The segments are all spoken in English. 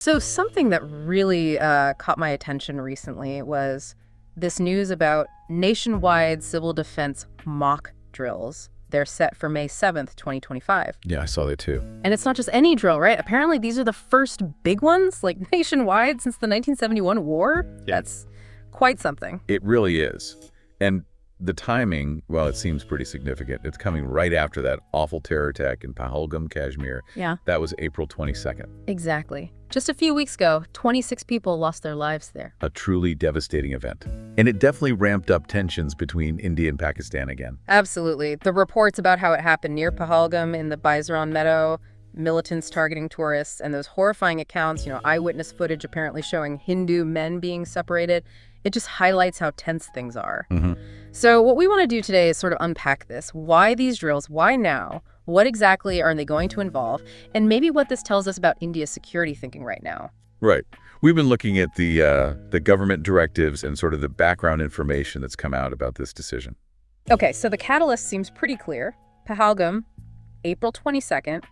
So something that really caught my attention recently was this news about nationwide civil defense mock drills. They're set for May 7th, 2025. Yeah, I saw that too. And it's not just any drill, right? Apparently these are the first big ones, like nationwide since the 1971 war. Yeah. That's quite something. It really is. And the timing, well, it seems pretty significant. It's coming right after that awful terror attack in Pahalgam, Kashmir. Yeah. That was April 22nd. Exactly. Just a few weeks ago, 26 people lost their lives there. A truly devastating event. And it definitely ramped up tensions between India and Pakistan again. Absolutely. The reports about how it happened near Pahalgam in the Baizaran Meadow, militants targeting tourists, and those horrifying accounts, eyewitness footage apparently showing Hindu men being separated, it just highlights how tense things are. So what we want to do today is sort of unpack this. Why these drills? Why now? What exactly are they going to involve? And maybe what this tells us about India's security thinking right now. Right. We've been looking at the government directives and sort of the background information that's come out about this decision. Okay, so the catalyst seems pretty clear. Pahalgam, April 22nd.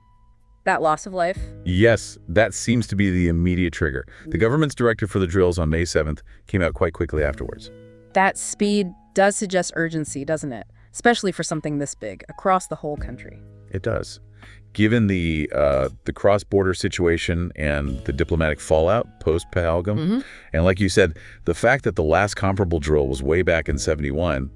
That loss of life? Yes, that seems to be the immediate trigger. The government's directive for the drills on May 7th came out quite quickly afterwards. That speed does suggest urgency, doesn't it? Especially for something this big, across the whole country. It does. Given the cross-border situation and the diplomatic fallout post-Pahalgam, and like you said, the fact that the last comparable drill was way back in '71,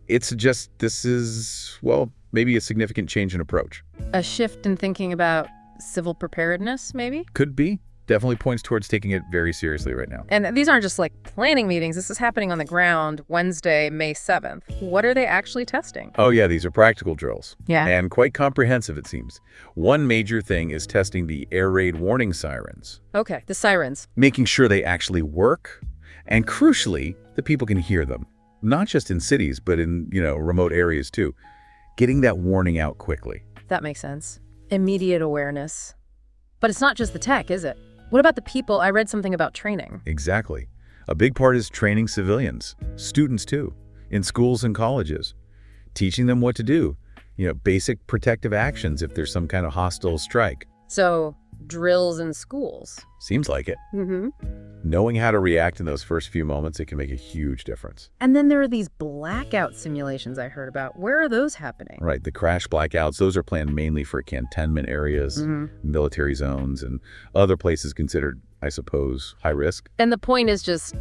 it suggests this is, well, maybe a significant change in approach. A shift in thinking about civil preparedness, maybe? Could be. Definitely points towards taking it very seriously right now. And these aren't just like planning meetings. This is happening on the ground Wednesday, May 7th. What are they actually testing? Oh yeah, these are practical drills. Yeah. And quite comprehensive, it seems. One major thing is testing the air raid warning sirens. Okay, the sirens. Making sure they actually work, and crucially, the people can hear them. Not just in cities, but in, remote areas too. Getting that warning out quickly. That makes sense. Immediate awareness. But it's not just the tech, is it? What about the people? I read something about training. Exactly. A big part is training civilians, students too, in schools and colleges, teaching them what to do, basic protective actions if there's some kind of hostile strike. So, drills in schools. Seems like it. Knowing how to react in those first few moments, it can make a huge difference. And then there are these blackout simulations I heard about. Where are those happening? Right, the crash blackouts, those are planned mainly for cantonment areas, military zones, and other places considered, I suppose, high risk. And the point is just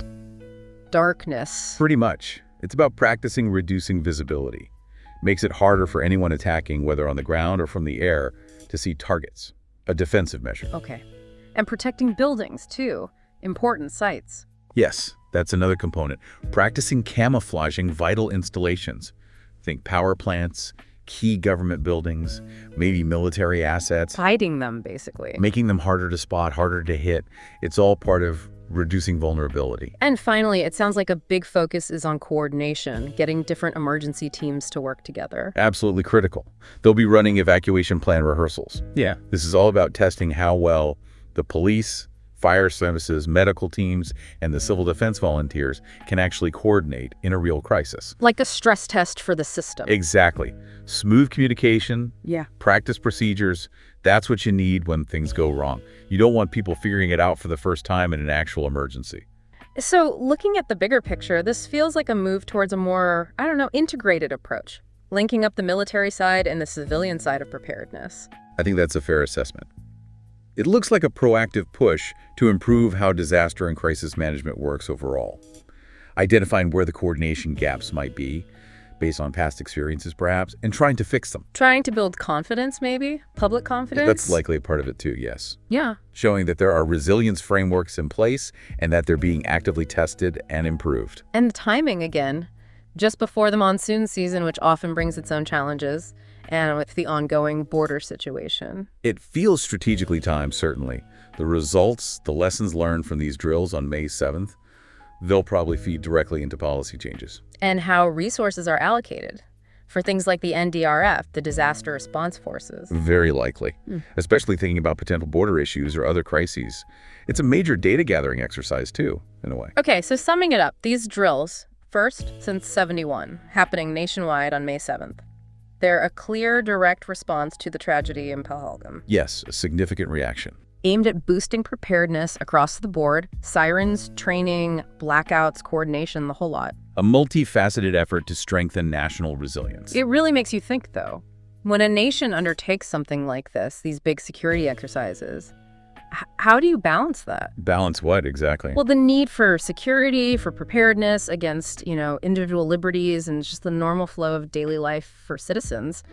darkness. Pretty much. It's about practicing reducing visibility. Makes it harder for anyone attacking, whether on the ground or from the air, to see targets. A defensive measure. Okay. And protecting buildings, too. Important sites. Yes, that's another component. Practicing camouflaging vital installations. Think power plants, key government buildings, maybe military assets. Hiding them, basically. Making them harder to spot, harder to hit. It's all part of reducing vulnerability. And finally, it sounds like a big focus is on coordination, getting different emergency teams to work together. Absolutely critical. They'll be running evacuation plan rehearsals. Yeah, this is all about testing how well the police, fire services, medical teams, and the civil defense volunteers can actually coordinate in a real crisis. Like a stress test for the system. Exactly. Smooth communication, Yeah. practice procedures, that's what you need when things go wrong. You don't want people figuring it out for the first time in an actual emergency. So looking at the bigger picture, this feels like a move towards a more, integrated approach, linking up the military side and the civilian side of preparedness. I think that's a fair assessment. It looks like a proactive push to improve how disaster and crisis management works overall. Identifying where the coordination gaps might be, based on past experiences perhaps, and trying to fix them. Trying to build confidence, maybe? Public confidence? That's likely a part of it too, yes. Yeah. Showing that there are resilience frameworks in place and that they're being actively tested and improved. And the timing again, just before the monsoon season, which often brings its own challenges, and with the ongoing border situation. It feels strategically timed, certainly. The results, the lessons learned from these drills on May 7th, they'll probably feed directly into policy changes. And how resources are allocated for things like the NDRF, the Disaster Response Forces. Very likely, especially thinking about potential border issues or other crises. It's a major data gathering exercise too, in a way. Okay, so summing it up, these drills, first since '71, happening nationwide on May 7th. They're a clear, direct response to the tragedy in Pahalgam. Yes, a significant reaction. aimed at boosting preparedness across the board, sirens, training, blackouts, coordination, the whole lot. A multifaceted effort to strengthen national resilience. It really makes you think, though. When a nation undertakes something like this, these big security exercises, how do you balance that? Balance what, exactly? Well, the need for security, for preparedness against, individual liberties and just the normal flow of daily life for citizens.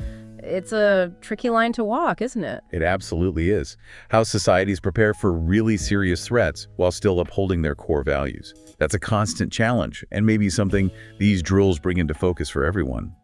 It's a tricky line to walk, isn't it? It absolutely is. How societies prepare for really serious threats while still upholding their core values. That's a constant challenge, and maybe something these drills bring into focus for everyone.